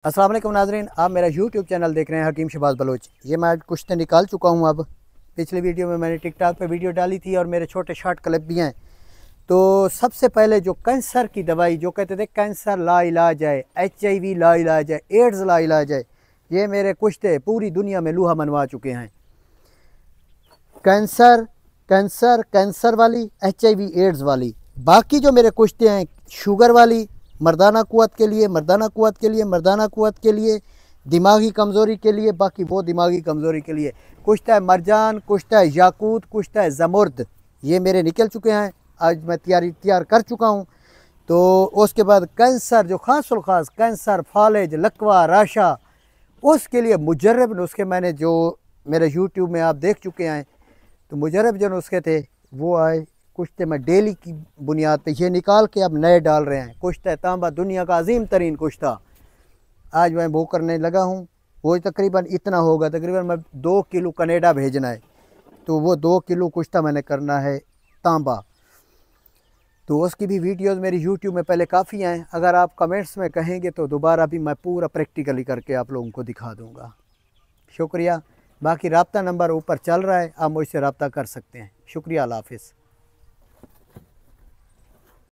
अस्सलाम वालेकुम नाज़रीन, आप मेरा यूट्यूब चैनल देख रहे हैं हकीम शहबाज बलोच। ये मैं कुश्ते निकाल चुका हूँ। अब पिछली वीडियो में मैंने टिकटॉक पे वीडियो डाली थी और मेरे छोटे शॉर्ट क्लिप भी हैं। तो सबसे पहले जो कैंसर की दवाई, जो कहते थे कैंसर ला इलाज है, HIV ला इलाज है, एड्स ला इलाज है, ये मेरे कुश्ते पूरी दुनिया में लूहा मनवा चुके हैं। कैंसर कैंसर कैंसर वाली, HIV एड्स वाली। बाकी जो मेरे कुश्ते हैं शुगर वाली, मर्दाना कुव्वत के लिए, मर्दाना कुव्वत के लिए, मर्दाना कुव्वत के लिए, दिमागी कमज़ोरी के लिए, बाकी वो दिमागी कमज़ोरी के लिए। कुश्ता है मरजान, कुश्ता है याकूत, कुश्ता है ज़मुर्द, ये मेरे निकल चुके हैं। आज मैं तैयार कर चुका हूँ। तो उसके बाद कैंसर, जो ख़ासुल ख़ास कैंसर, फालिज, लकवा, राशा, उसके लिए मुजर्रब नुस्खे मैंने, जो मेरे यूट्यूब में आप देख चुके हैं, तो मुजर्रब जो नुस्खे थे वो आए। कुश्ते में डेली की बुनियाद पे ये निकाल के अब नए डाल रहे हैं। कुश्ता तांबा, दुनिया का अजीम तरीन कुश्ता, आज मैं वो करने लगा हूँ। वो तकरीबन इतना होगा, तकरीबन मैं 2 किलो कनेडा भेजना है, तो वो 2 किलो कुश्ता मैंने करना है तांबा। तो उसकी भी वीडियोस मेरी यूट्यूब में पहले काफ़ी हैं। अगर आप कमेंट्स में कहेंगे तो दोबारा भी मैं पूरा प्रैक्टिकली करके आप लोगों को दिखा दूँगा। शुक्रिया। बाकी रब्ता नंबर ऊपर चल रहा है, आप मुझसे रब्ता कर सकते हैं। शुक्रिया, अल्लाह हाफ़िज़।